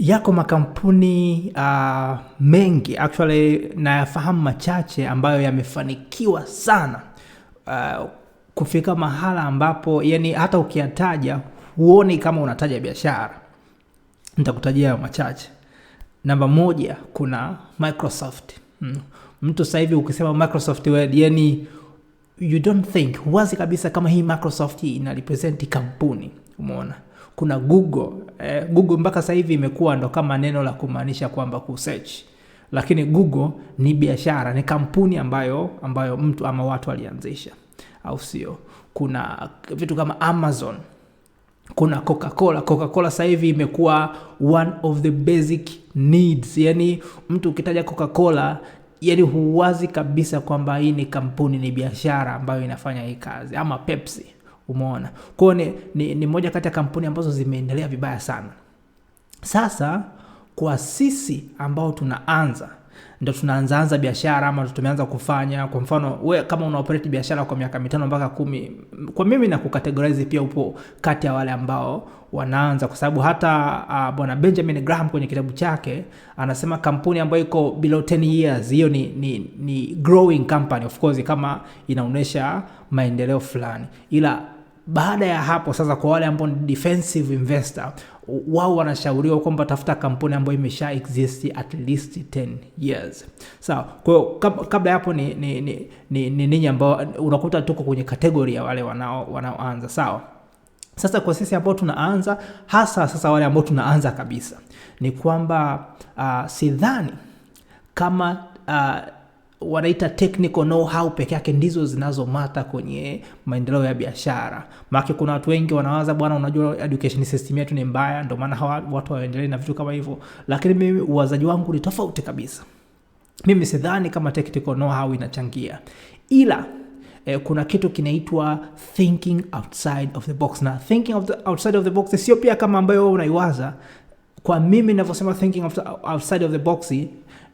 Yako makampuni mengi actually nayafahamu machache ambayo yamefanikiwa sana kufika mahala ambapo yani hata ukiyataja huoni kama unataja biashara. Nitakutajia machache. Namba 1 kuna Microsoft. Mtu sasa hivi ukisema Microsoft Word yani you don't think wazi kabisa kama hii Microsoft ina represent kampuni. Umeona? Kuna Google. Google mpaka sasa hivi imekuwa ndo kama neno la kumaanisha kwamba kusearch. Lakini Google ni biashara, ni kampuni ambayo mtu ama watu walianzisha. Au sio? Kuna vitu kama Amazon. Kuna Coca-Cola. Coca-Cola sasa hivi imekuwa one of the basic needs. Yani mtu ukitaja Coca-Cola yani huwazi kabisa kwamba hii ni kampuni, ni biashara ambayo inafanya hii kazi. Ama Pepsi. Umeona? Kwa ni moja kati ya kampuni ambazo zimeendelea vibaya sana. Sasa kwa sisi ambao ndio tunaanza biashara ama tumeanza kufanya, kwa mfano wewe kama unaoperate biashara kwa miaka 5 mpaka 10, kwa mimi na kucategorize pia upo kati ya wale ambao wanaanza, kwa sababu hata bwana Benjamin Graham kwenye kitabu chake anasema kampuni ambayo iko below 10 years hiyo ni growing company, of course kama inaonesha maendeleo fulani. Ila baada ya hapo sasa, kwa wale ambao ni defensive investor, wao wanashauriwa kwamba tafuta kampuni ambayo imesha exist at least 10 years. Sawa. Kwa hiyo kabla hapo ni ninyi ambao unakuta tuko kwenye kategoria ya wale wanaoanza. Sawa. Sasa kwa sisi ambao tunaanza, hasa sasa wale ambao tunaanza kabisa, ni kwamba sidhani kama wanaita technical know-how peke yake ndizo zinazomata kwenye maendeleo ya biashara. Maana kuna watu wengi wanawaza bwana, unajua education system yetu ni mbaya ndio maana watu waendelee na vitu kama hivyo. Lakini mimi uwazaji wangu ni tofauti kabisa. Mimi sidhani kama technical know-how inachangia. Ila kuna kitu kinaitwa thinking outside of the box. Na thinking outside of the box sio pia kama ambayo wewe unaiwaza. Kwa mimi ninavyosema thinking outside of the box,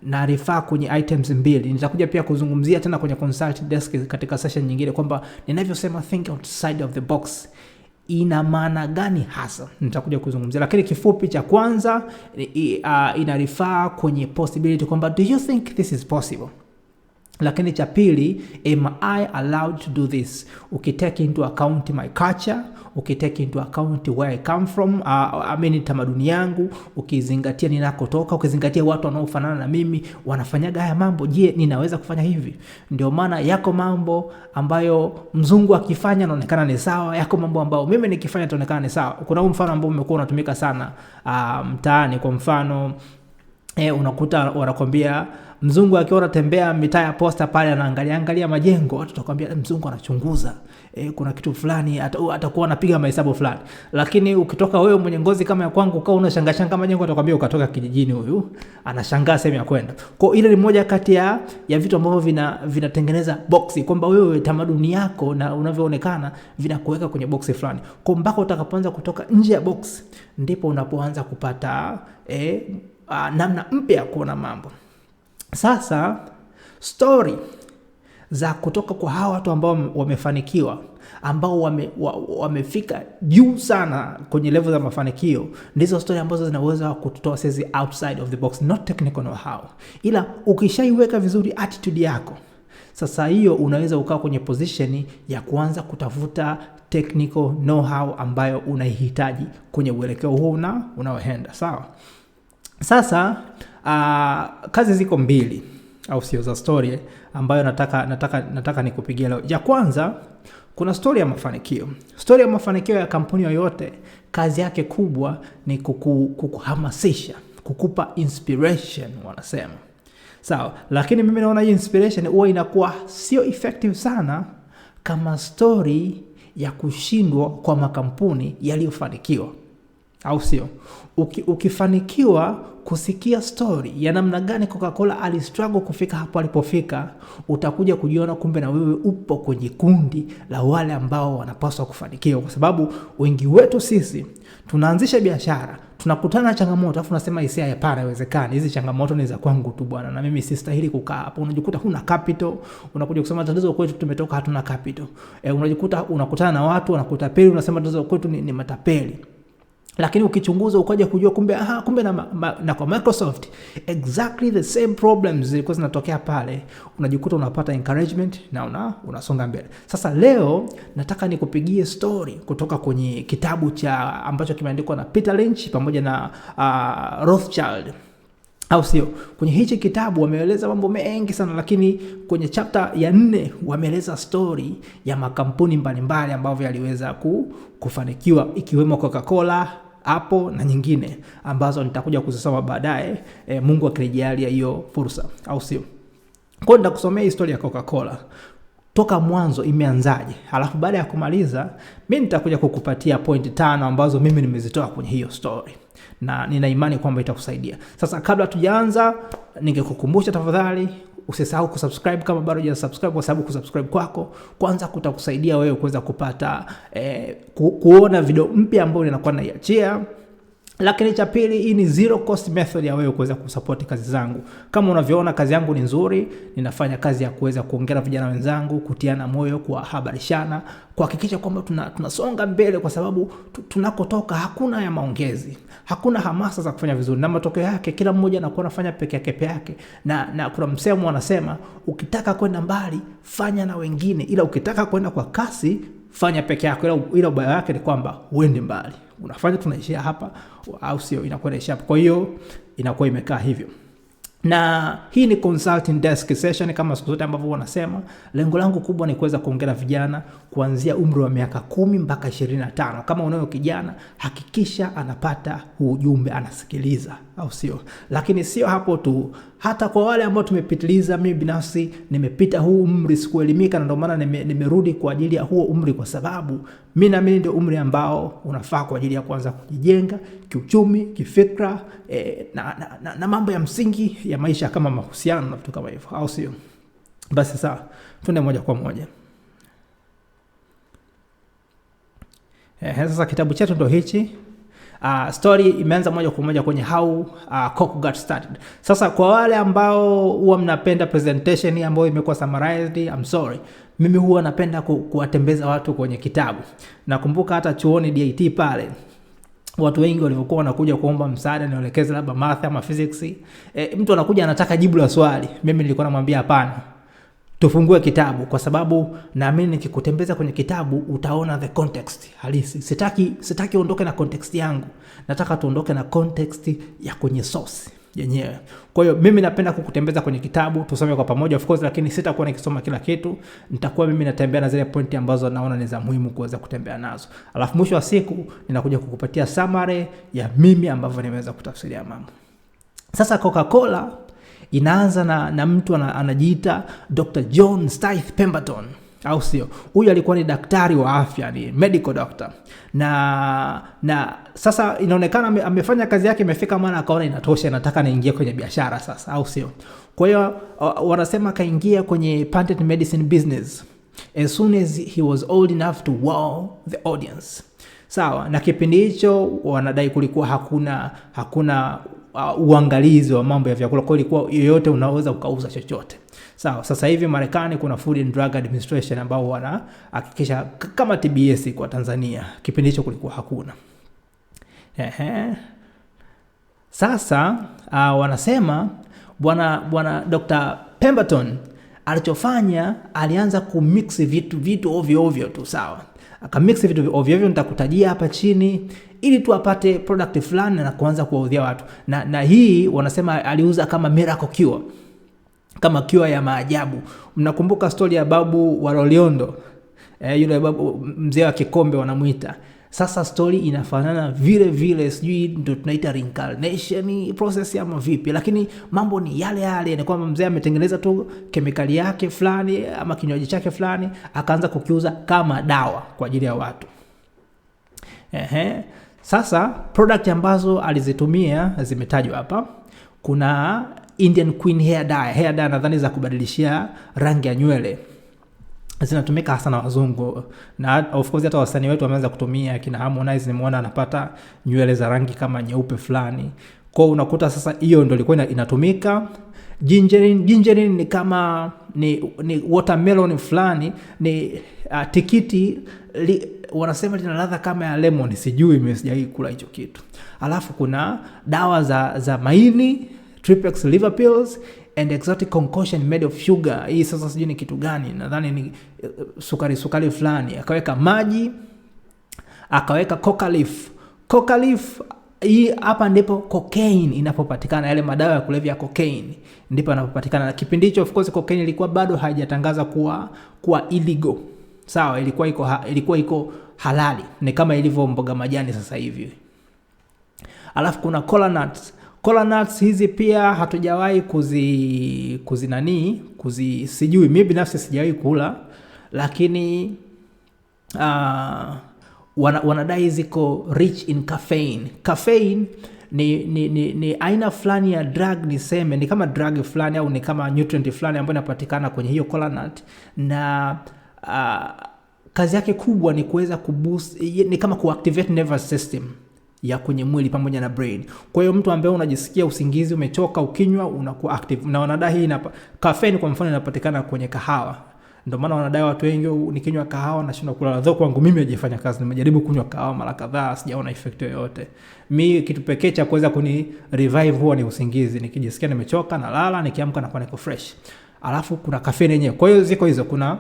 na refer kwenye items 2. Nitakuja pia kuzungumzia tena kwenye consult desk katika session nyingine kwamba ninavyosema think outside of the box ina maana gani hasa. Nitakuja kuzungumzia, lakini kifupi cha kwanza ina refer kwenye possibility kwamba do you think this is possible. Lakini cha pili, am I allowed to do this? Ukitake into account my culture, ukitake into account where I come from, tamaduni yangu, ukizingatia ninakotoka, ukizingatia watu wanaofanana na mimi wanafanyaga haya mambo, je, ninaweza kufanya hivi? Ndio maana yako mambo ambayo mzungu akifanya inaonekana ni sawa, yako mambo ambayo mimi nikifanya inaonekana ni sawa. Kuna mfano ambao umekuwa unatumika sana mtaani. Kwa mfano unakuta wanakuambia mzungu akiwa anatembea mitaa ya Posta pale anaangalia majengo, watu watakwambia mzungu anachunguza. Kuna kitu fulani atakuwa anapiga mahesabu fulani. Lakini ukitoka wewe mwenye ngozi kama ya kwangu ukao unashangaa majengo, atakwambia ukatoka kijijini, huyu anashangaa sehemu ya kwenda. Kwa ile ni moja kati ya vitu ambavyo vinatengeneza boxi kwamba wewe tamaduni yako na unavyoonekana vinakuweka kwenye boxi fulani. Kwa mpaka utakapoanza kutoka nje ya box ndipo unapoanza kupata namna mpya kuona mambo. Sasa story za kutoka kwa hawa watu ambao wamefanikiwa, ambao wamefika juu sana kwenye level za mafanikio, ndizo story ambazo zinaweza kututoa sisi outside of the box, not technical know-how. Ila ukishaiweka vizuri attitude yako, sasa hiyo unaweza ukaa kwenye position ya kuanza kutafuta technical know-how ambayo unahitaji kwenye uelekeo huo unaoenda. Sawa. Sasa kazi ziko 2 au sio za story ambayo nataka nikupigia leo. Ya kwanza, kuna story ya mafanikio. Story ya mafanikio ya kampuni yoyote, kazi yake kubwa ni kukuhamasisha, kukupa inspiration wanasema. Sawa, lakini mimi naona hii inspiration huwa inakuwa sio effective sana kama story ya kushindwa kwa makampuni yaliyofanikiwa. Au sio? Ukifanikiwa kusikia story ya namna gani Coca-Cola alistruggle kufika hapo alipofika, utakuja kujiona kumbe na wewe upo kwenye kundi la wale ambao wanapaswa kufanikiwa. Kwa sababu wengi wetu sisi tunaanzisha biashara, tunakutana na changamoto, afu tunasema hisia hapana, haiwezekani. Hizi changamoto ni za kwangu tu bwana, na mimi sistahili kukaa hapo. Unajikuta huna capital, unakuja kusema tatizo kwetu tumetoka hatuna capital. Unajikuta unakutana na watu wanakutapeli, unasema tatizo kwetu ni matapeli. Lakini ukichunguza ukaja kujua kumbe na kwa Microsoft exactly the same problems zilikuwa zinatokea pale, unajikuta unapata encouragement na unasonga mbele. Sasa leo nataka nikupigie story kutoka kwenye kitabu ambacho kimeandikwa na Peter Lynch pamoja na Rothschild, au sio? Kwenye hichi kitabu wameeleza mambo mengi sana, lakini kwenye chapter ya 4 wameeleza story ya makampuni mbalimbali ambavyo yaliweza kufanikiwa, ikiwemo Coca-Cola, Apple na nyingine ambazo nitakuja kuzisoma baadaye, Mungu akijalia hiyo fursa, au sio? Kwa nenda kusomea historia ya Coca-Cola toka mwanzo imeanzaje, alafu baada ya kumaliza mimi nitakuja kukupatia point 5 ambazo mimi nimezitoa kwenye hiyo story, na nina imani kwamba itakusaidia. Sasa kabla tujaanza, ningekukumbusha tafadhali usisahau kusubscribe kama bado hujasubscribe, kwa sababu kusubscribe kwako kwanza kutakusaidia wewe kuweza kupata kuona video mpya ambayo ninakuwa naiachia. Lakini cha pili, hii ni zero cost method ya wewe kuweza kusupport kazi zangu. Kama unavyoona kazi yangu ni nzuri, ninafanya kazi ya kuweza kuongea vijana wenzangu, kutiana moyo, kuhabarishana, kuhakikisha kwamba tunasonga mbele, kwa sababu tunakotoka hakuna ya maongezi, hakuna hamasa za kufanya vizuri, na matokeo yake kila mmoja anakuwa anafanya peke yake. Na kuna msemo wanasema, ukitaka kwenda mbali fanya na wengine, ila ukitaka kwenda kwa kasi fanya peke yako, ila ubaya wake ni kwamba uende mbali. Unafanya tunaishia hapa, au sio? Inakuwa inaishia hapa. Kwa hiyo inakuwa imekaa hivyo. Na hii ni consulting desk session kama siku zote ambavyo wanasema. Lengo langu kubwa ni kuweza kuongea na vijana kuanzia umri wa miaka 10 mpaka 25. Kama unayo kijana, hakikisha anapata huu ujumbe, anasikiliza, au sio? Lakini sio hapo tu, hata kwa wale ambao tumepitiliza, mimi binafsi nimepita huu umri, sikuelimika, na ndio maana nimerudi kwa ajili ya huo umri, kwa sababu mimi naamini ndio umri ambao unafaa kwa ajili ya kuanza kujijenga kiuchumi, kifikra, na mambo ya msingi ya maisha kama mahusiano na vitu kama hivyo, au sio? Basi sawa, twende moja kwa moja. Sasa kitabu chetu ndio hichi. Story imeanza moja kwa moja kwenye how Coke got started. Sasa kwa wale ambao huwa mnapenda presentation ambayo imekuwa summarized, I'm sorry. Mimi huwa napenda kuwatembeza watu kwenye kitabu. Nakumbuka hata chuoni DIT pale, watu wengi walivyokuwa wanakuja kuomba msaada nielekeze labda math ama physics, mtu anakuja anataka jibu la swali, mimi nilikuwa namwambia hapana, tufungue kitabu, kwa sababu naamini nikikutembeza kwenye kitabu utaona the context halisi. Sitaki uondoke na context yangu, nataka tuondoke na context ya kwenye source yenyewe. Kwa hiyo mimi napenda kukutembeza kwenye kitabu, tusome kwa pamoja of course, lakini sitakuwa nikisoma kila kitu. Nitakuwa mimi natembea na zile pointi ambazo naona ni za muhimu kuweza kutembea nazo. Alafu mwisho wa siku ninakuja kukupatia summary ya mimi ambavyo nimeweza kutafsiria mambo. Sasa Coca-Cola inaanza na mtu anajiita Dr. John Stith Pemberton, au sio? Huyu alikuwa ni daktari wa afya, ni medical doctor. Na sasa inaonekana amefanya kazi yake, imefika maana akaona inatosha, nataka niingie kwenye biashara sasa, au sio? Kwa hiyo wanasema kaingia kwenye patent medicine business as soon as he was old enough to wow the audience. Sawa, na kipindi hicho wanadai kulikuwa hakuna uangalizi wa mambo ya vyakula, kwa ilikuwa yoyote unaweza ukauza chochote. Sawa, sasa hivi Marekani kuna Food and Drug Administration ambao wanahakikisha kama TBS kwa Tanzania. Kipindi hicho kulikuwa hakuna. Sasa wanasema bwana Dr. Pemberton alichofanya, alianza kumix vitu ovyo tu, sawa? Akamix vitu ovyo, nitakutajia hapa chini ili tu apate product fulani na kuanza kuwaudhia watu. Na hii wanasema aliuza kama miracle cure, kama cure ya maajabu. Mnakumbuka story ya babu wa Loliondo, yule babu mzee wa kikombe wanamuita. Sasa story inafanana vile, sijui ndio tunaita reincarnation process ama vipi, lakini mambo ni yale. Ni kwamba mzee ametengeneza tu kemikali yake fulani ama kinywaji chake fulani, akaanza kukiuza kama dawa kwa ajili ya watu. Sasa product ambazo alizitumia zimetajwa hapa. Kuna Indian Queen hair dye nadhani za kubadilishia rangi ya nywele, zinatumika hasa na wazungu, na of course hata wasanii wetu wameanza kutumia. Kina Harmonize nimeona anapata nywele za rangi kama nyeupe fulani. Kwa unakuta sasa hiyo ndio ilikuwa inatumika. Gingerin ni kama ni watermelon fulani, ni tikiti wanasema lina ladha kama ya lemon, sijui mimi sijawahi kula hicho kitu. Alafu kuna dawa za maini, Tripex liver pills and exotic concoction made of sugar. Hii sasa sijui ni kitu gani, nadhani ni sukari fulani. Akaweka maji, akaweka coca leaf. Hii hapa ndipo cocaine inapopatikana, yale madawa ya kulevya ya cocaine ndipo yanapopatikana. Na kipindi hicho of course cocaine ilikuwa bado haijatangaza kuwa illegal. Sawa, ilikuwa iko halali, ni kama ilivyo mboga majani sasa hivi. Alafu kuna cola nuts hizi pia hatujawahi sijui, mimi binafsi sijawahi kula, lakini wanadai ziko rich in caffeine. Caffeine ni aina fulani ya drug, niseme ni kama drug fulani au ni kama nutrient fulani ambayo inapatikana kwenye hiyo cola nut, na kazi yake kubwa ni kuweza kuboost, ni kama kuactivate nervous system ya kwenye mwili pamoja na brain. Kwa hiyo mtu ambaye unajisikia usingizi, umechoka, ukinywa unakuwa active. Na wanadai caffeine kwa mfano inapatikana kwenye kahawa. Ndio maana wanadai watu wengi nikinywa kahawa nashindwa kulala. Though kwangu mimi haijafanya kazi. Nimejaribu kunywa kahawa mara kadhaa, sijaona effect yoyote. Mimi kitu pekee cha kuweza kuni revive huwa ni usingizi. Nikijisikia nimechoka nalala, nikiamka nakuwa niko fresh. Alafu kuna caffeine yenyewe. Kwa hiyo ziko hizo, kuna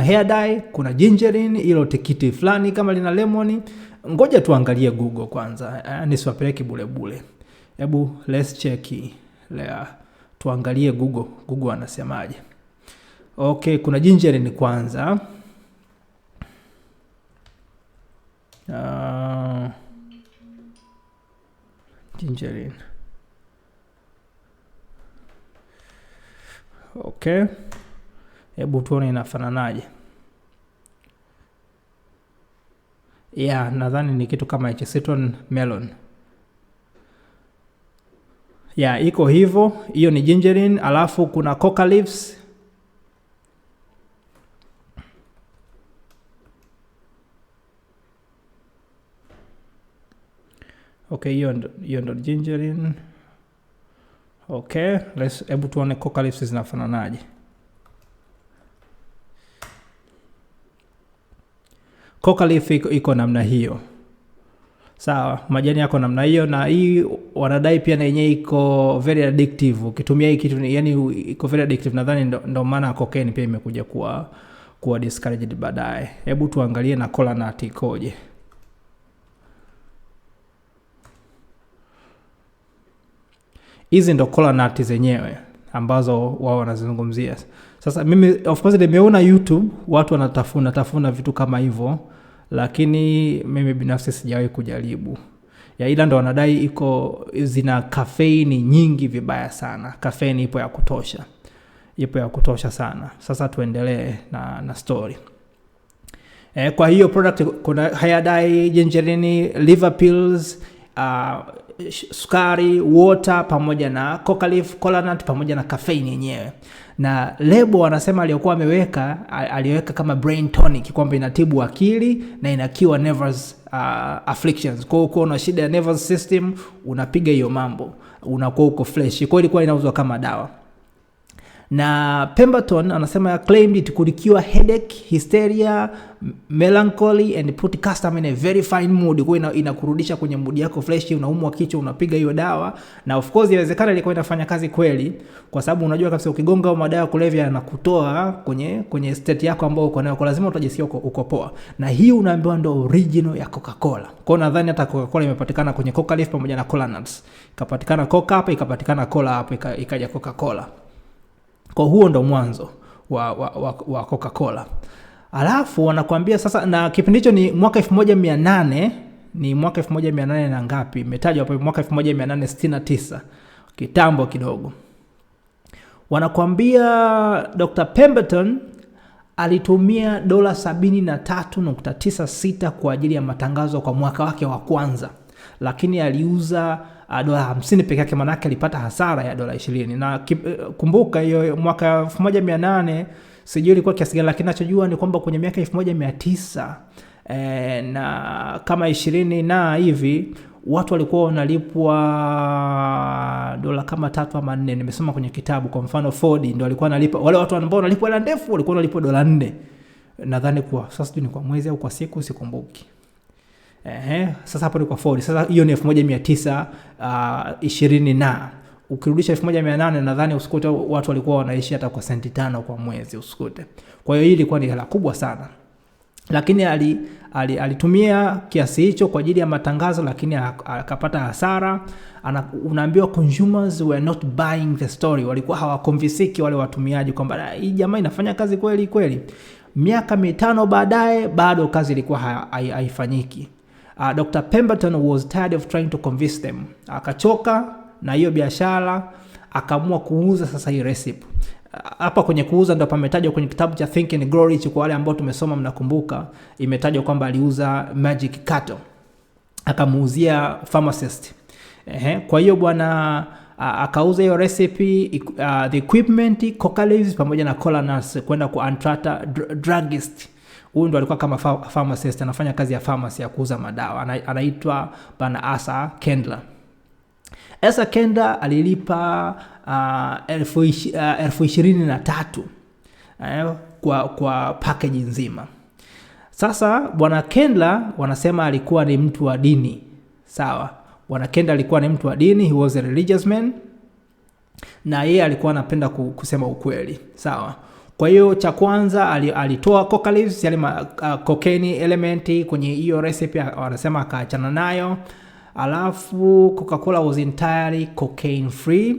hair dye, kuna gingerin, ilo tikiti fulani kama lina lemon. Ngoja tuangalie Google kwanza. Nisiwapeleke bule. Hebu let's check leo. Tuangalie Google anasemaje. Okay, kuna gingerin kwanza. Gingerin. Okay. Hebu tuone inafananaje. Yeah, nadhani ni kitu kama citron melon. Yeah, iko hivyo. Hiyo ni gingerin. Alafu kuna coca leaves. Okay, hiyo ndo gingerin. Okay, hebu tuone coca leaves zinafananaje. Coca leaf iko namna hiyo. Sawa, majani yako namna hiyo, na hii wanadai pia na yenyewe iko very addictive. Ukitumia hii kitu yani iko very addictive. Nadhani ndo maana cocaine pia imekuja kuwa discouraged baadaye. Hebu tuangalie na cola nut ikoje. Hizi ndo cola nut zenyewe ambazo wao wanazungumzia. Sasa mimi of course nimeona YouTube watu wanatafuna vitu kama hivyo, lakini mimi binafsi sijawahi kujaribu. Ya ila ndo wanadai zina caffeine nyingi vibaya sana. Caffeine ipo ya kutosha sana. Sasa tuendelee na story. Kwa hiyo product kuna hair dye, gingerin, liver pills, sukari, water pamoja na coca leaf, cola nut pamoja na caffeine yenyewe. Na lebo wanasema aliweka kama brain tonic, kwamba inatibu akili na inakiwa nervous afflictions. Kwa hiyo una shida ya nervous system, unapiga hiyo mambo, unakuwa uko fresh. Kwa hiyo ilikuwa inauzwa kama dawa. Na Pemberton anasema claimed it could cure headache, hysteria, melancholy and put customer in a very fine mood. Kwa hiyo inakurudisha kwenye mood yako fresh, unaumwa kichwa unapiga hiyo dawa. Na of course inawezekana ilikuwa inafanya kazi kweli, kwa sababu unajua kabisa ukigonga madawa kulevya yanakutoa kwenye state yako ambayo uko nayo, kwa lazima utajisikia uko poa. Na hii unaambiwa ndo original ya Coca-Cola. Kwa hiyo nadhani hata Coca-Cola imepatikana kwenye coca leaf pamoja na cola nuts. Ikapatikana Coca hapa, ikapatikana Cola hapa, ikaja Coca-Cola. Kwa huo ndo mwanzo wa Coca-Cola. Alafu wanakuambia sasa, na kipindi hicho ni mwaka 1800, ni mwaka 1800 na ngapi? Imetajwa hapo mwaka 1869. Kitambo kidogo. Wanakuambia Dr. Pemberton alitumia $73.96 kwa ajili ya matangazo kwa mwaka wake wa kwanza. Lakini aliuza $50 peke yake, maana yake alipata hasara ya $20. Na kumbuka hiyo mwaka 1800 sijui ilikuwa kiasi gani, lakini ninachojua ni kwamba kwenye miaka 1900 na kama 20 na hivi watu walikuwa wanalipwa dola kama 3 ama 4. Nimesoma kwenye kitabu, kwa mfano Ford ndio alikuwa analipa, wale watu ambao wanalipwa hela ndefu walikuwa wanalipwa $4. nadhani kwa sasa ni kwa mwezi au kwa siku sikumbuki. Sasa hapo ni kwa Ford. Sasa hiyo ni 1920 na ukirudisha 1800 nadhani usikute watu walikuwa wanaishi hata kwa senti 5 kwa mwezi usikute. Kwa hiyo hii ilikuwa ni hela kubwa sana. Lakini alitumia kiasi hicho kwa ajili ya matangazo, lakini akapata hasara. Unaambiwa consumers were not buying the story. Walikuwa hawakonvinsiki wale watumiaji kwamba hii jamaa inafanya kazi kweli kweli. Miaka 5 baadaye bado kazi ilikuwa haifanyiki. Dr. Pemberton was tired of trying to convince them. Akachoka na hiyo biashara, akaamua kuuza sasa hii recipe. Hapa kwenye kuuza ndo pametajwa kwenye kitabu cha Think and Grow Rich, kwa wale ambao tumesoma mnakumbuka, imetajwa kwamba aliuza magic cattle. Akamuuzia pharmacist. Kwa hiyo bwana akauza hiyo recipe, the equipment, coca leaves pamoja na cola nuts kwenda ku Antrata druggist. Huyu ndo alikuwa kama pharmacist, anafanya kazi ya pharmacy ya kuuza madawa. Anaitwa bana Asa Kendler. Asa Kendler alilipa 23,000 kwa package nzima. Sasa bwana Kendler wanasema alikuwa ni mtu wa dini. Sawa. Bwana Kendler alikuwa ni mtu wa dini, he was a religious man. Na yeye alikuwa anapenda kusema ukweli. Sawa. Kwa hiyo cha kwanza alitoa coca leaves, yale cocaine element kwenye hiyo recipe, wanasema akaachana nayo. Alafu Coca-Cola was entirely cocaine free.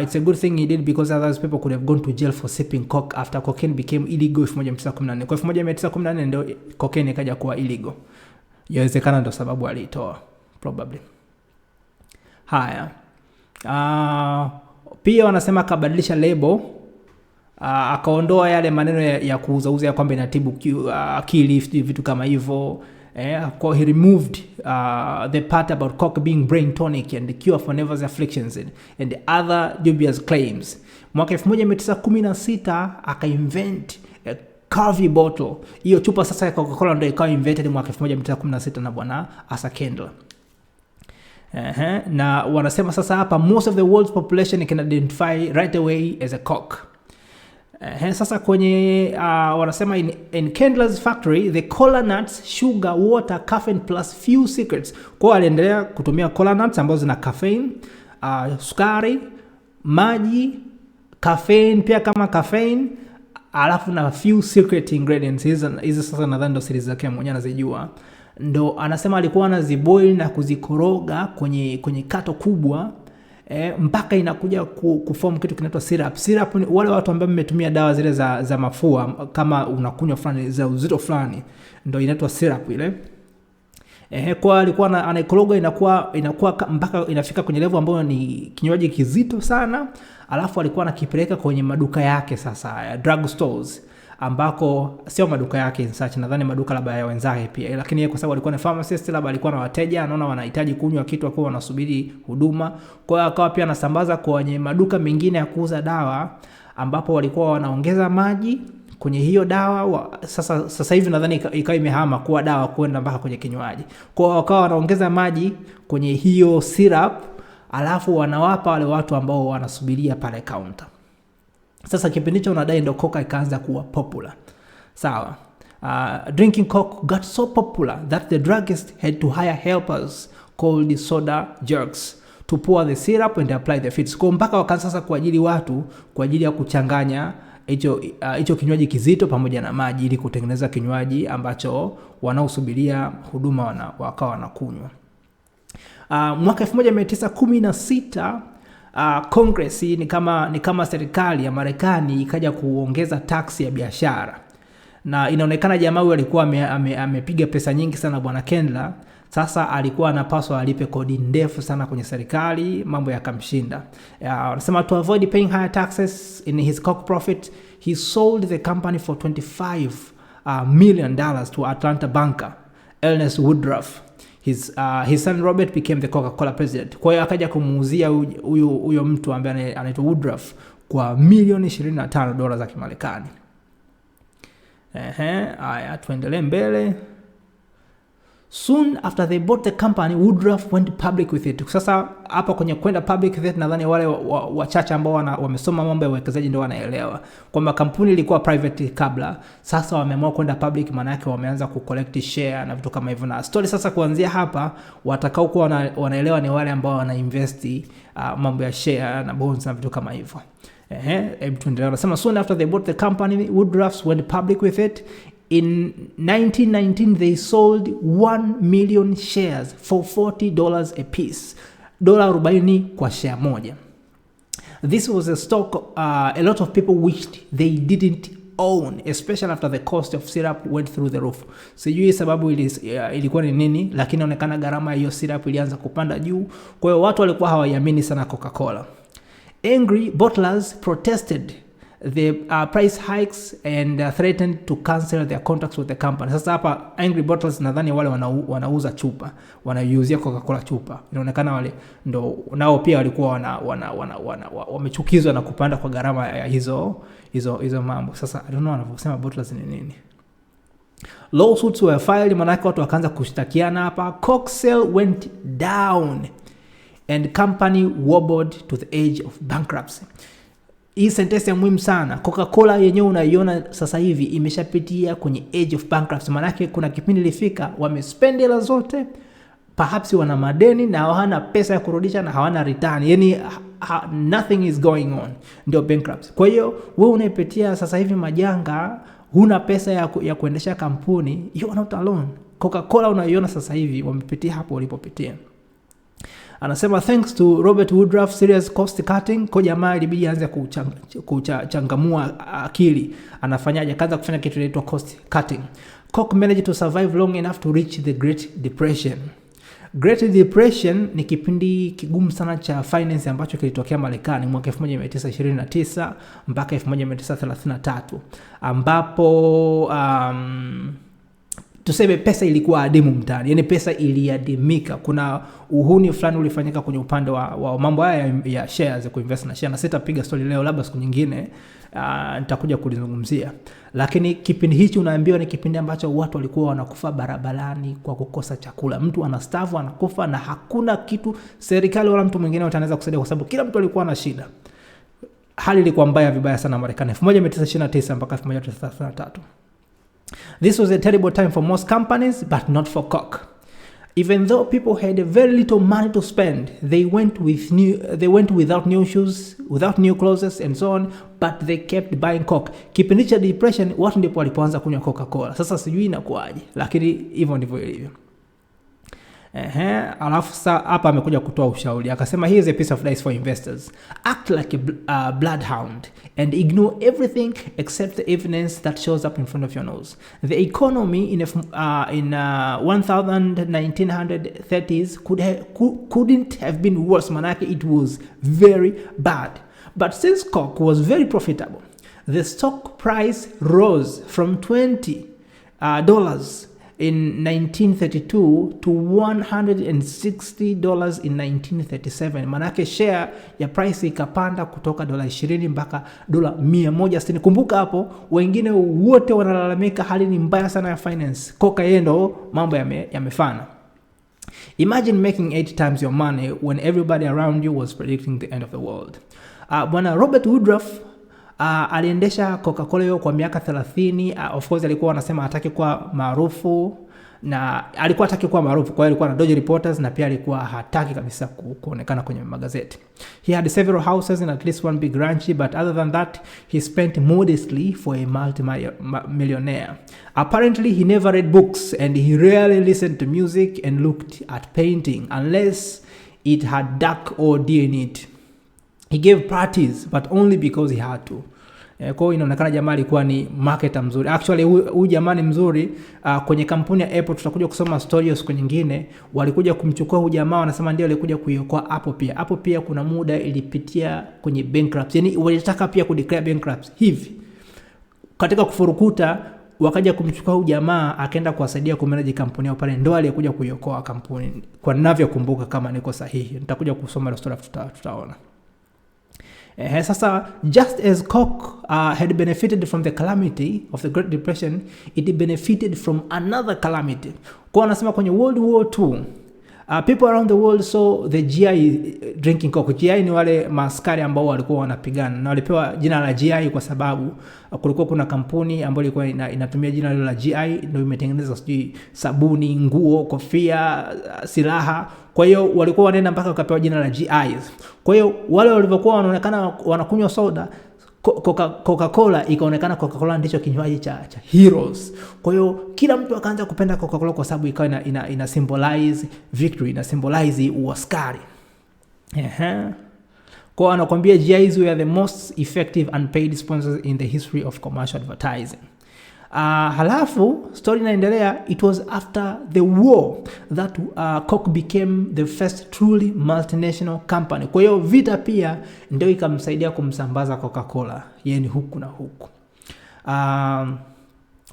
It's a good thing he did because other people could have gone to jail for sipping coke after cocaine became illegal 1914. Kwa 1914 ndio cocaine ikaja kuwa illegal. Yawezekana ndio sababu alitoa probably. Haya. Pia wanasema akabadilisha label. Akaondoa yale maneno ya kuuza kwamba inatibu akili, vitu kama hivyo. He removed the part about coke being brain tonic and the cure for nervous afflictions and the other dubious claims. Mwaka 1916 aka-invent a curvy bottle. Hiyo chupa sasa ya Coca-Cola ndio ikawa invented mwaka 1916 na bwana Asa Kendler. Na wanasema sasa hapa most of the world's population can identify right away as a coke. Sasa kwenye wanasema in Kendler's factory the cola nuts, sugar, water, caffeine plus few secrets. Kwa aliendelea kutumia cola nuts ambazo zina caffeine, sukari, maji, caffeine pia kama caffeine, alafu na few secret ingredients. Hizo sasa nadhani ndo siri zake mwenyewe anazijua. Ndo anasema alikuwa anaziboil na kuzikoroga kwenye kato kubwa. Mpaka inakuja kuform kitu kinaitwa syrup. Syrup ni wale watu ambao mmetumia dawa zile za mafua, kama unakunywa fulani za uzito fulani, ndio inaitwa syrup ile. Kwa alikuwa anaikoroga inakuwa mpaka inafika kwenye level ambayo ni kinywaji kizito sana. Alafu alikuwa anakipeleka kwenye maduka yake sasa, drug stores, ambako sio maduka yake insachi, nadhani maduka labda ya wenzake pia, lakini yeye kwa sababu alikuwa ni pharmacist, labda alikuwa na wateja, anaona wanahitaji kunywa kitu, kwa wanasubiri huduma. Kwa hiyo akawa pia anasambaza kwenye maduka mengine ya kuuza dawa, ambapo walikuwa wanaongeza maji kwenye hiyo dawa. Sasa hivi nadhani ikawa imehama kuwa dawa kwenda mpaka kwenye kinywaji. Kwa hiyo wakawa wanaongeza maji kwenye hiyo syrup, alafu wanawapa wale watu ambao wanasubiria pale counter. Sasa kipindi hicho unadai ndo Coca ikaanza kuwa popular. Sawa. Drinking Coke got so popular that the druggist had to hire helpers called soda jerks to pour the syrup and apply the fits. Kwa mpaka wakaanza sasa kuajiri watu kwa ajili ya kuchanganya hicho kinywaji kizito pamoja na maji ili kutengeneza kinywaji ambacho wanaosubiria huduma wakawa wanakunywa. Mwaka 1916 Congress ni kama serikali ya Marekani ikaja kuongeza tax ya biashara. Na inaonekana jamaa huyu alikuwa amepiga pesa nyingi sana bwana Kendler. Sasa alikuwa anapaswa alipe kodi ndefu sana kwenye serikali, mambo yakamshinda. Wanasema to avoid paying higher taxes in his coke profit, he sold the company for $25 million to Atlanta banker Ernest Woodruff. His son Robert became the Coca-Cola president. Kwa hiyo akaja kumuuzia huyo mtu ambaye anaitwa Woodruff kwa milioni $25 za Kimarekani. Haya tuendelee mbele. Soon after they bought the company, Woodruff went public with it. Sasa hapa kwenye kwenda public with it, nadhani wale wachache ambao wamesoma mambo ya uwekezaji ndio wanaelewa kwamba kampuni ilikuwa private kabla, sasa wameamua kwenda public, maana yake wameanza kucollect share na vitu kama hivyo. Na story sasa kuanzia hapa, watakao kuwa wanaelewa ni wale ambao wanainvest mambo ya share na bonds na vitu kama hivyo. Hebu tuendelee. Anasema soon after they bought the company, Woodruff went public with it. In 1919, they sold 1 million shares for $40 a piece. $40 kwa share moja. This was a stock a lot of people wished they didn't own, especially after the cost of syrup went through the roof. Sijui sababu ilikuwa ni nini, lakini inaonekana gharama hiyo syrup ilianza kupanda juu. Kwa hiyo watu walikuwa hawaiamini sana Coca-Cola. Angry bottlers protested the price hikes and threatened to cancel their contracts with the company. Sasa hapa angry bottlers nadhani wale wanauza chupa, wanaiuzia Coca-Cola chupa. Inaonekana wale ndo nao pia walikuwa wamechukizwa na kupanda kwa gharama ya hizo mambo. Sasa I don't know wanavyosema bottlers ni nini. Lawsuits were filed, manake watu wakaanza kushtakiana hapa. Coke sale went down and company wobbled to the edge of bankruptcy. Hii sentence ya muhimu sana. Coca-Cola yenyewe unaiona sasa hivi imeshapitia kwenye edge of bankruptcy. Manake kuna kipindi ilifika wamespend hela zote, perhaps wana madeni na hawana pesa ya kurudisha na hawana return. Yani nothing is going on. Ndio bankruptcy. Kwa hiyo wewe unaipitia sasa hivi majanga, huna pesa ya kuendesha kampuni, you are not alone. Coca-Cola unaiona sasa hivi wamepitia hapo walipopitia. Anasema thanks to Robert Woodruff serious cost cutting, kwa jamaa ilibidi aanze kuchangamua akili. Anafanyaje? Kaanza kufanya kitu inaitwa cost cutting. Coke managed to survive long enough to reach the Great Depression. Great Depression ni kipindi kigumu sana cha finance ambacho kilitokea Marekani mwaka 1929 mpaka 1933, ambapo tuseme pesa ilikuwa adimu mtaani. Yani pesa iliadimika. Kuna uhuni fulani ulifanyika kwenye upande wa mambo haya ya shares, ya kuinvest na share. Na sitapiga story leo, labda siku nyingine nitakuja kulizungumzia. Lakini kipindi hichi unaambiwa ni kipindi ambacho watu walikuwa wanakufa barabarani kwa kukosa chakula. Mtu anastaafu anakufa na hakuna kitu serikali wala mtu mwingine anaweza kusaidia, kwa sababu kila mtu alikuwa na shida. Hali ilikuwa mbaya vibaya sana Marekani 1929 mpaka 1933. This was a terrible time for most companies, but not for Coke. Even though people had very little money to spend, they went without new shoes, without new clothes and so on, but they kept buying Coke. Kipindi cha depression watu ndipo walipoanza kunywa Coca-Cola. Sasa sijui inakuaje, lakini hivyo ndivyo ilivyo. Alafu sasa hapa amekuja kutoa ushauri. Akasema here is a piece of advice for investors. Act like a bloodhound and ignore everything except the evidence that shows up in front of your nose. The economy in 1930s couldn't have been worse. Manake it was very bad. But since Coke was very profitable, the stock price rose from $20 in 1932 to $160 in 1937. Manake share ya price ikapanda kutoka $20 mpaka $160. Kumbuka hapo wengine wote wanalalamika hali ni mbaya sana ya finance. Coca yendo mambo yamefana. Imagine making 8 times your money when everybody around you was predicting the end of the world. Bwana Robert Woodruff aliendesha Coca-Cola hiyo kwa miaka 30. Of course alikuwa anasema hataki kuwa maarufu, na alikuwa hataki kuwa maarufu, kwa hiyo alikuwa na dodge reporters, na pia alikuwa hataki kabisa kuonekana kwenye magazeti. He had several houses and at least one big ranch, but other than that he spent modestly for a multi-millionaire. Apparently he never read books and he rarely listened to music and looked at painting unless it had dark or deer in it. He gave parties but only because he had to. Kwa hiyo inaonekana jamaa alikuwa ni marketer mzuri. Actually huyu jamaa ni mzuri. Kwenye kampuni ya Apple tutakuja kusoma story siku nyingine. Walikuja kumchukua huyu jamaa, wanasema ndio alikuja kuiokoa Apple pia. Apple pia kuna muda ilipitia kwenye bankruptcy. Yani walitaka pia kudeclare bankruptcy. Hivi katika kufurukuta wakaja kumchukua huyu jamaa akaenda kuwasaidia kumanage kampuni yao pale, ndio aliyekuja kuiokoa kampuni. Kwa ninavyokumbuka kama niko sahihi. Nitakuja kusoma story tutaona. Sasa just as Coke had benefited from the calamity of the Great Depression, it benefited from another calamity. Kwa anasema kwenye World War II, people around the world saw the GI drinking Coke. GI ni wale maaskari ambao walikuwa wanapigana na walipewa jina la GI kwa sababu kulikuwa kuna kampuni ambayo ilikuwa inatumia jina la GI ndio imetengeneza sijui sabuni, nguo, kofia, silaha. Kwa hiyo walikuwa wanaenda mpaka wakapewa jina la GIs. Kwa hiyo wale walivyokuwa wanaonekana wanakunywa soda, Coca-Cola ikaonekana Coca-Cola ndicho kinywaji cha heroes. Kwa hiyo kila mtu akaanza kupenda Coca-Cola kwa sababu ikawa ina symbolize victory, ina symbolize uaskari. Kwa anakuambia GIs were the most effective unpaid sponsors in the history of commercial advertising. Halafu story inaendelea. It was after the war that Coke became the first truly multinational company. Kwa hiyo vita pia ndio ikamsaidia kumsambaza Coca-Cola yani huku na huku.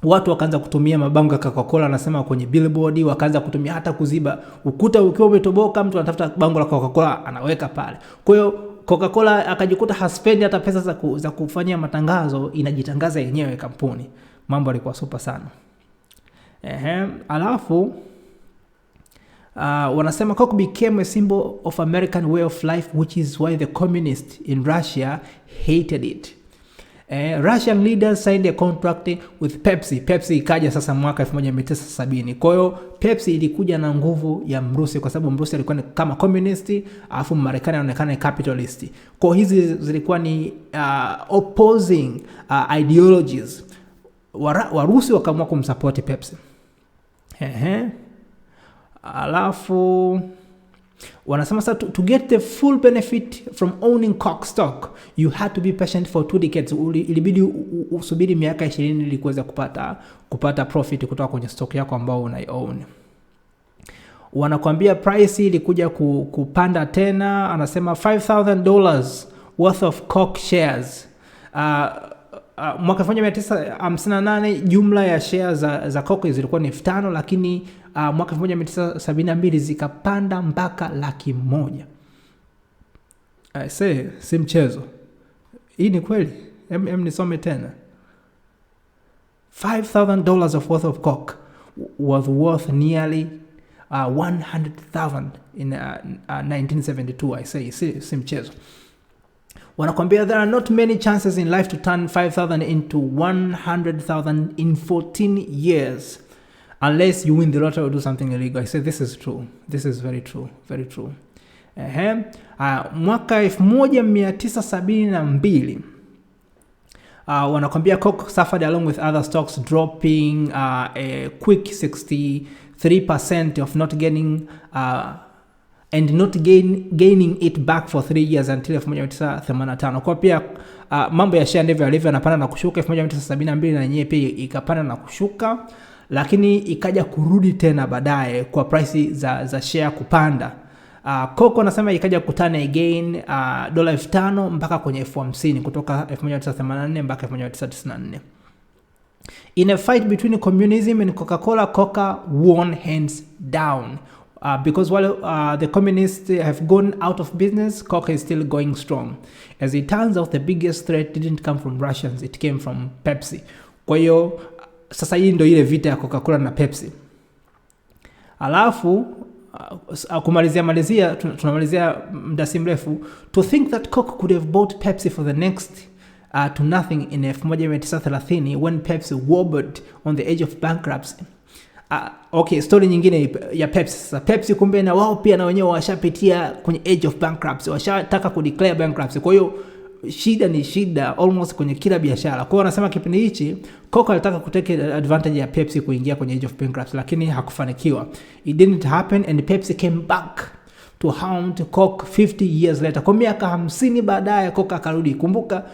Watu wakaanza kutumia mabango ya Coca-Cola, anasema kwenye billboard, wakaanza kutumia hata kuziba ukuta ukiwa umetoboka, mtu anatafuta bango la Coca-Cola anaweka pale. Kwa hiyo Coca-Cola akajikuta haspendi hata pesa za kufanyia matangazo, inajitangaza yenyewe kampuni. Mambo alikuwa super sana. Alafu wanasema Coke became a symbol of American way of life, which is why the communists in Russia hated it. Russian leaders signed a contract with Pepsi. Pepsi ikaja sasa mwaka 1970. Kwa hiyo Pepsi ilikuja na nguvu ya Mrusi kwa sababu Mrusi alikuwa kama communist, alafu Marekani anaonekana capitalist. Kwa hizi zilikuwa ni opposing ideologies. Warusi wakaamua kumsupport Pepsi. Alafu wanasema sasa to get the full benefit from owning Coke stock, you had to be patient for 2 decades. Ilibidi usubiri miaka 20 ili kuweza kupata profit kutoka kwenye stock yako ambao unai-own. Wanakuambia price ilikuja kupanda tena, anasema $5,000 worth of Coke shares. Mwaka 1958 jumla ya shares za Coke zilikuwa ni 5,000, lakini mwaka 1972 zikapanda mpaka 100,000. Si mchezo. Hii ni kweli. Nisome tena. $5,000 of worth of Coke was worth nearly 100,000 in 1972. Si mchezo. Wanakuambia there are not many chances in life to turn 5,000 into 100,000 in 14 years unless you win the lottery or do something illegal. I say this is true. This is very true. Very true. Mwaka 1972 wanakuambia Coke suffered along with other stocks, dropping a quick 63% of not gaining and not gaining it back for 3 years until 1985. Kwa pia mambo ya share ndivyo yalivyo, yanapanda na kushuka. 1972 na yenyewe pia ikapanda na kushuka, lakini ikaja kurudi tena baadaye kwa price za share kupanda. Coke anasema ikaja kukutana again $5,000 mpaka kwenye 50,000 kutoka 1984 mpaka 1994. In a fight between communism and Coca-Cola, Coca won hands down. Because while the communists have gone out of business, Coca is still going strong. As it turns out, the biggest threat didn't come from Russians, it came from Pepsi. Kwa hiyo sasa hii ndio ile vita ya Coca-Cola na Pepsi. Alafu tunamalizia muda si mrefu. To think that Coke could have bought Pepsi for the next to nothing in 1930 when Pepsi wobbled on the edge of bankruptcy. Okay, story nyingine ya Pepsi. Sasa Pepsi kumbe na wao pia na wenyewe washapitia kwenye edge of bankruptcy, washataka kudeclare bankruptcy. Kwa hiyo shida ni shida almost kwenye kila biashara. Kwa hiyo wanasema kipindi hichi Coca alitaka kutake advantage ya Pepsi kuingia kwenye edge of bankruptcy, lakini hakufanikiwa. It didn't happen and Pepsi came back to haunt Coke 50 years later. Kwa miaka 50 baadaye Coca akarudi. Kumbuka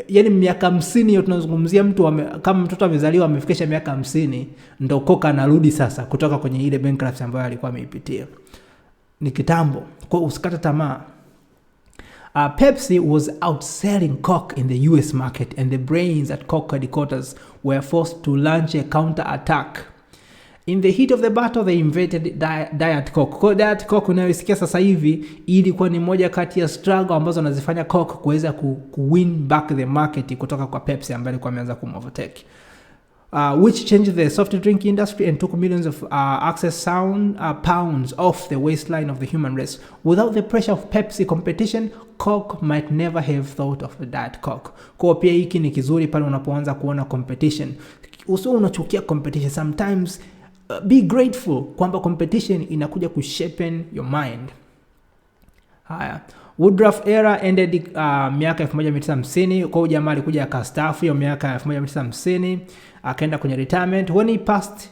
yani miaka 50 hiyo tunazungumzia mtu kama mtoto amezaliwa amefikisha miaka 50 ndo Coca anarudi sasa kutoka kwenye ile bankruptcy ambayo alikuwa ameipitia. Ni kitambo. Kwa usikate tamaa. Pepsi was outselling Coke in the US market, and the brains at Coke headquarters were forced to launch a counter attack. In the heat of the battle they invented Diet Coke. Kwa Diet Coke unayosikia sasa hivi ilikuwa ni moja kati ya struggle ambazo wanazifanya Coke kuweza win back the market kutoka kwa Pepsi ambaye alikuwa ameanza kumovertake. Which changed the soft drink industry and took millions of access pounds off the waistline of the human race. Without the pressure of Pepsi competition, Coke might never have thought of the Diet Coke. Kwa pia hiki ni kizuri pale unapoanza kuona competition. Usio unachukia competition. Sometimes be grateful kwamba competition inakuja kushapen your mind. Haya. Woodruff era ended miaka 1950. Kwa jamaa alikuja akastaafu hiyo miaka 1950, akaenda kwenye retirement. When he passed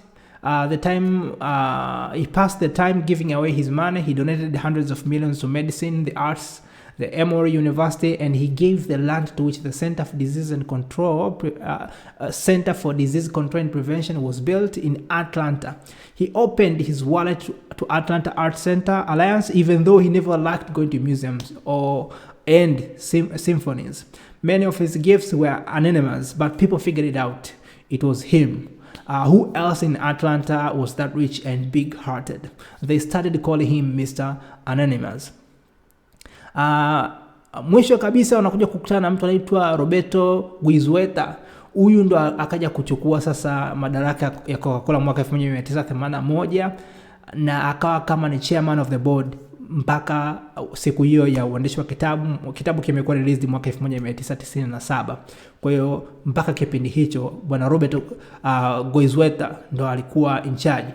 the time giving away his money, he donated hundreds of millions to medicine, the arts, the Emory University, and he gave the land to which the Center for Disease Control and Prevention was built in Atlanta. He opened his wallet to Atlanta Art Center Alliance, even though he never liked going to museums and symphonies. Many of his gifts were anonymous, but people figured it out. It was him. Who else in Atlanta was that rich and big-hearted? They started calling him Mr. Anonymous. Mwisho kabisa wanakuja kukutana na mtu anaitwa Roberto Guizueta. Huyu ndo akaja kuchukua sasa madaraka ya Coca-Cola mwaka 1981 na akawa kama ni chairman of the board mpaka siku hiyo ya uandishi wa kitabu kimekuwa released mwaka 1997. Kwa hiyo mpaka kipindi hicho bwana Roberto Guizueta ndo alikuwa in charge.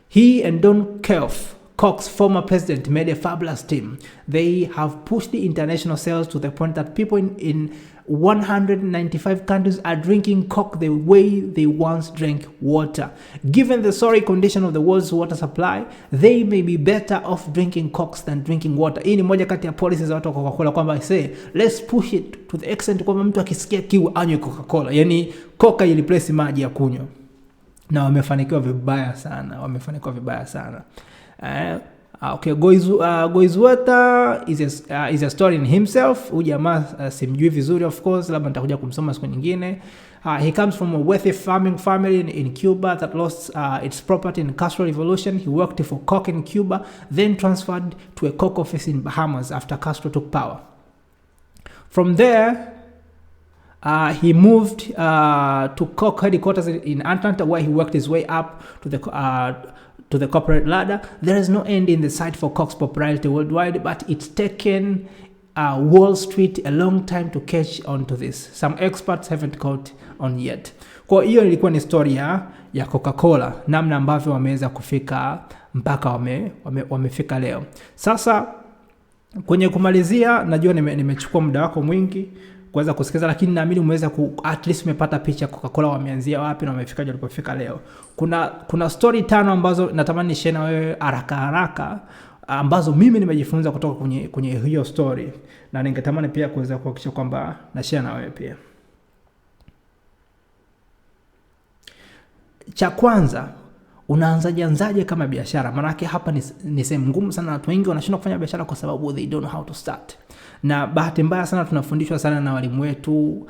He and Don Kelf, Coke's former president, made a fabulous team. They have pushed the international sales to the point that people in 195 countries are drinking Coke the way they once drank water. Given the sorry condition of the world's water supply, they may be better off drinking Coke than drinking water. Hii ni moja kati ya policies za watu wa Coca-Cola kwamba say let's push it to the extent kwamba mtu akisikia kiu anywe Coca-Cola. Yani Coca iliplace maji ya kunywa. Na wamefanikiwa vibaya sana. Okay, Guizueta is a story in himself. Huyu jamaa simjui vizuri, of course, labda nitakuja kumsoma siku nyingine. He comes from a wealthy farming family in Cuba that lost its property in the Castro Revolution. He worked for Coke in Cuba, then transferred to a Coke office in Bahamas after Castro took power. From there, he moved to Coke headquarters in Atlanta, where he worked his way up to the corporate ladder. There is no end in the sight for Coke's popularity worldwide, but it's taken Wall Street a long time to catch on to this. Some experts haven't caught on yet. Kwa hiyo ilikuwa ni story ya Coca-Cola, namna ambavyo wameweza kufika mpaka wamefika leo. Sasa kwenye kumalizia, najua nimechukua muda wako mwingi kuweza kusikiza, lakini naamini umeweza at least umepata picha Coca-Cola wameanzia wapi na wamefikaje walipofika leo. Kuna story 5 ambazo natamani nishare na wewe haraka ambazo mimi nimejifunza kutoka kwenye hiyo story, na ningetamani pia kuweza kuhakikisha kwamba na share na wewe pia. Cha kwanza, unaanzaje kama biashara? Maana yake hapa ni sehemu ngumu sana. Watu wengi wanashindwa kufanya biashara kwa sababu they don't know how to start. Na bahati mbaya sana tunafundishwa sana na walimu wetu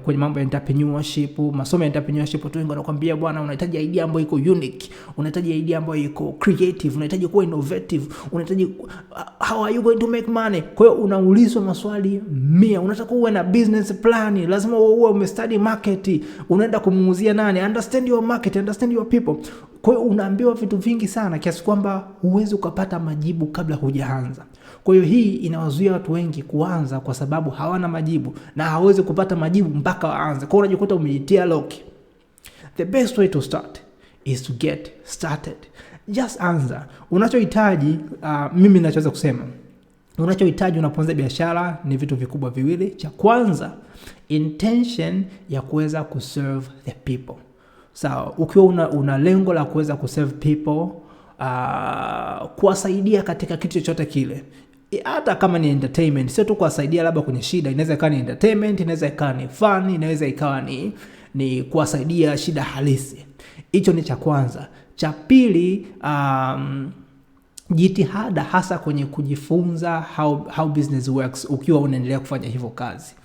kwenye mambo ya entrepreneurship, masomo ya entrepreneurship. Watu wengi wanakuambia bwana, unahitaji idea ambayo iko unique, unahitaji idea ambayo iko creative, unahitaji kuwa innovative, unahitaji how are you going to make money? Kwa hiyo unaulizwa maswali 100. Unataka uwe na business plan, lazima uwe umestudy market, unaenda kumuuzia nani, understand your market, understand your people. Kwa hiyo unaambiwa vitu vingi sana kiasi kwamba huwezi ukapata majibu kabla hujaanza. Kwa hiyo hii inawazuia watu wengi kuanza kwa sababu hawana majibu na hawezi kupata majibu mpaka waanze. Kwa hiyo unajikuta umejitia lock. The best way to start is to get started. Just anza. Unachohitaji, mimi ninachoweza kusema, unachohitaji unapoanza biashara ni vitu vikubwa viwili. Cha kwanza, intention ya kuweza kuserve the people. Sawa, ukiwa una lengo la kuweza kuserve people, kuwasaidia katika kitu chochote kile, hata kama ni entertainment, sio tu kuwasaidia labda kwenye shida. Inaweza ikawa ni entertainment, inaweza ikawa ni fun, inaweza ikawa ni kuwasaidia shida halisi. Hicho ni cha kwanza. Cha pili, jitihada hasa kwenye kujifunza how business works ukiwa unaendelea kufanya hivyo kazi.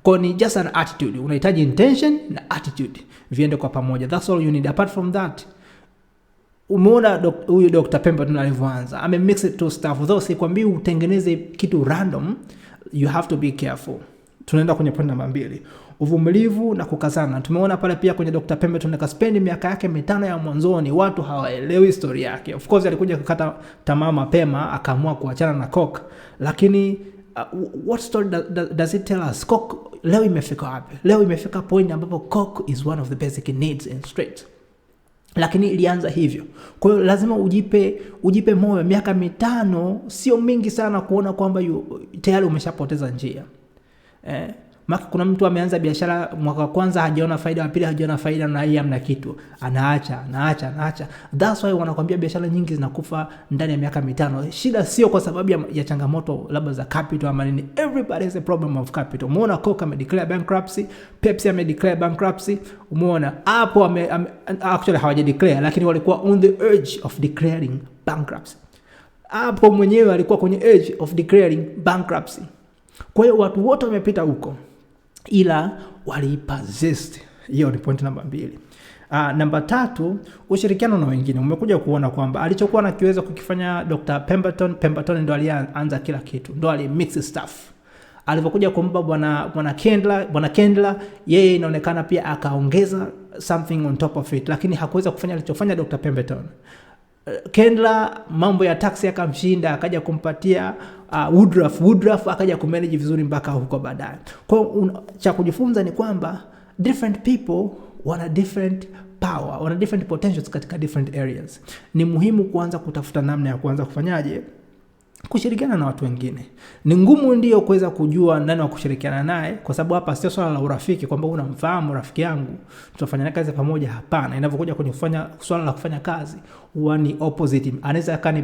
Kwa ni just an attitude. Unahitaji intention na attitude viende kwa pamoja. That's all you need. Apart from that, umeona huyu Dr. Pemberton alivyoanza, mix it to stuff. Though sikwambii utengeneze kitu random, you have to be careful. Tunaenda kwenye point namba 2. Uvumilivu na kukazana. Tumeona pale pia kwenye Dr. Pemberton akaspendi miaka yake 5 ya mwanzoni watu hawaelewi story yake. Of course alikuja kukata tamaa mapema, akaamua kuachana na Coke. Lakini what story does it tell us? Coke leo imefika wapi? Leo imefika point ambapo Coke is one of the basic needs in street. Lakini ilianza hivyo. Kwa hiyo lazima ujipe moyo. Miaka 5 sio mingi sana kuona kwamba tayari umeshapoteza njia. Maka kuna mtu ameanza biashara mwaka wa kwanza hajaona faida, wa pili hajaona faida, na yeye hamna kitu, anaacha. That's why wanakuambia biashara nyingi zinakufa ndani ya miaka 5. Shida sio kwa sababu ya changamoto labda za capital ama nini. Everybody has a problem of capital. Umeona Coca declare bankruptcy, Pepsi declare bankruptcy. Umeona hapo actually hawaja declare, lakini walikuwa on the edge of declaring bankruptcy. Hapo mwenyewe alikuwa kwenye edge of declaring bankruptcy. Kwa hiyo watu wote wamepita huko, ila walipersist. Hiyo ni point namba 2. Namba 3, ushirikiano na wengine. Umekuja kuona kwamba alichokuwa anakiweza kukifanya Dr. Pemberton ndo alianza kila kitu, ndo alimix stuff. Alipokuja kumpa bwana Kendler, yeye inaonekana pia akaongeza something on top of it, lakini hakuweza kufanya alichofanya Dr. Pemberton. Kendler mambo ya taxi akamshinda, akaja kumpatia Woodruff akaja kumanage vizuri mpaka huko baadaye. Kwa cha kujifunza ni kwamba different people wana different power, wana different potentials katika different areas. Ni muhimu kuanza kutafuta namna ya kuanza kufanyaje kushirikiana na watu wengine. Ni ngumu ndio kuweza kujua nani wa kushirikiana naye, kwa sababu hapa sio swala la urafiki kwamba unamfahamu rafiki yangu tutafanya kazi pamoja. Hapana, inapokuja kwenye kufanya swala la kufanya kazi huwa ni opposite. Anaweza akani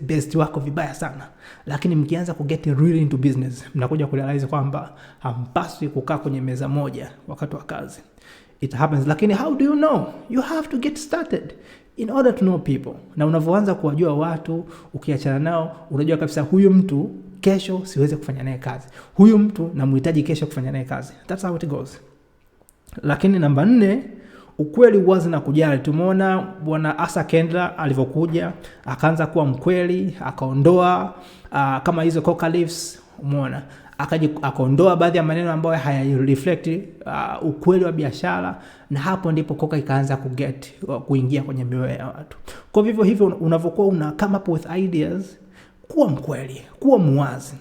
best wako vibaya sana, lakini mkianza get really into business mnakuja kurealize kwamba hampaswi kukaa kwenye meza moja wakati wa kazi. It happens, lakini how do you know? You have to get started in order to know people. Na unavyoanza kuwajua watu, ukiachana nao, unajua kabisa huyu mtu kesho siweze kufanya naye kazi, huyu mtu namhitaji kesho kufanya naye kazi. That's how it goes. Lakini namba 4, ukweli, wazi na kujali. Tumeona bwana Asa Kendler alivyokuja akaanza kuwa mkweli, akaondoa kama hizo coca leaves. Umeona akaondoa baadhi ya maneno ambayo hayareflect ukweli wa biashara, na hapo ndipo Coca ikaanza kuingia kwenye mioyo ya watu. Kwa hivyo unavyokuwa una come up with ideas, kuwa mkweli, kuwa muwazi.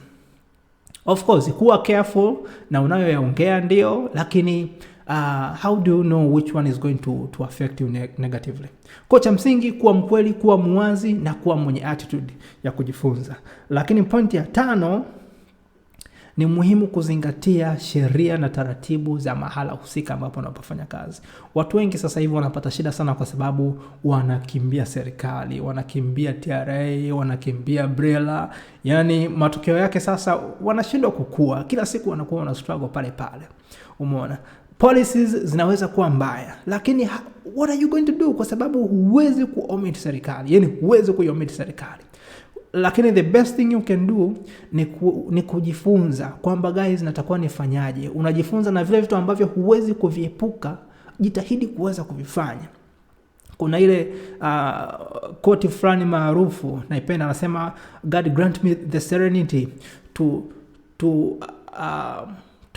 Of course kuwa careful na unayoyaongea ndio, lakini how do you know which one is going to affect you negatively? Kwa cha msingi kuwa mkweli, kuwa muwazi na kuwa mwenye attitude ya kujifunza. Lakini point ya 5, ni muhimu kuzingatia sheria na taratibu za mahala husika ambapo unapofanya kazi. Watu wengi sasa hivi wanapata shida sana kwa sababu wanakimbia serikali, wanakimbia TRA, wanakimbia BRELA. Yani matokeo yake sasa wanashindwa kukua. Kila siku wanakuwa wana struggle pale. Umeona? Policies zinaweza kuwa mbaya, lakini what are you going to do? Kwa sababu huwezi kuomit serikali. Yani huwezi kuomit serikali. Lakini the best thing you can do ni kujifunza kwamba guys natakuwa nifanyaje. Unajifunza na vile vitu ambavyo huwezi kuviepuka, jitahidi kuweza kuvifanya. Kuna ile quote fulani maarufu naipenda, anasema God grant me the serenity to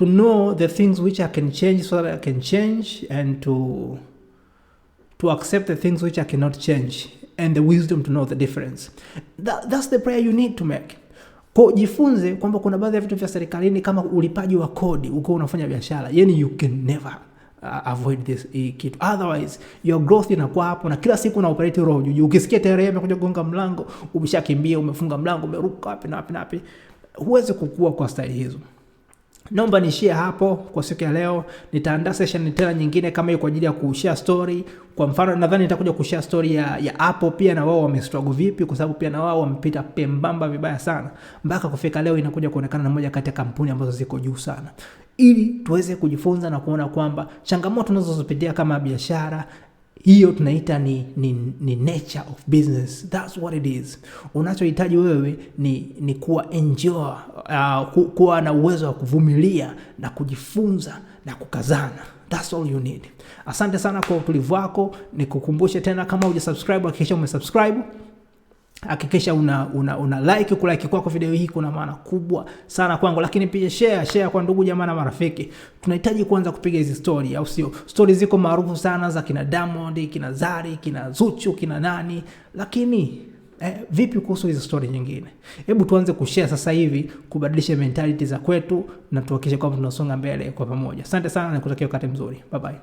know the things which I can change so that I can change, and to accept the things which I cannot change, and the wisdom to know the difference. That's the prayer you need to make. Kwa jifunze kwamba kuna baadhi ya vitu vya serikalini kama ulipaji wa kodi uko unafanya biashara, yani you can never avoid this kitu. Otherwise your growth inakuwa hapo, na kila siku una operate roho juu. Ukisikia tayari amekuja kugonga mlango, umeshakimbia, umefunga mlango, umeruka wapi na wapi, huwezi kukua kwa style hizo. Naomba nishie hapo kwa siku ya leo. Nitaandaa session tena nyingine kama hiyo kwa ajili ya kushare story. Kwa mfano nadhani nitakuja kushare story ya Apple pia, na wao wamestruggle vipi, kwa sababu pia na wao wamepita pembamba vibaya sana mpaka kufika leo inakuja kuonekana na moja kati ya kampuni ambazo ziko juu sana, ili tuweze kujifunza na kuona kwamba changamoto tunazozipitia kama biashara hiyo tunaita ni nature of business. That's what it is. Unachohitaji wewe ni kuwa kuwa na uwezo wa kuvumilia na kujifunza na kukazana. That's all you need. Asante sana kwa utulivu wako. Nikukumbushe tena, kama hujasubscribe hakikisha umesubscribe. Hakikisha una like. Kulike kwako video hii kuna maana kubwa sana kwangu, lakini pia share kwa ndugu jamaa na marafiki. Tunahitaji kuanza kupiga hizi story, au sio? Story ziko maarufu sana za kina Diamond, kina Zari, kina Zuchu, kina nani, lakini vipi kuhusu hizo story nyingine? Hebu tuanze kushare sasa hivi, kubadilisha mentality za kwetu na tuhakikishe kwamba tunasonga mbele kwa pamoja. Asante sana na nikutakia wakati mzuri. Bye bye.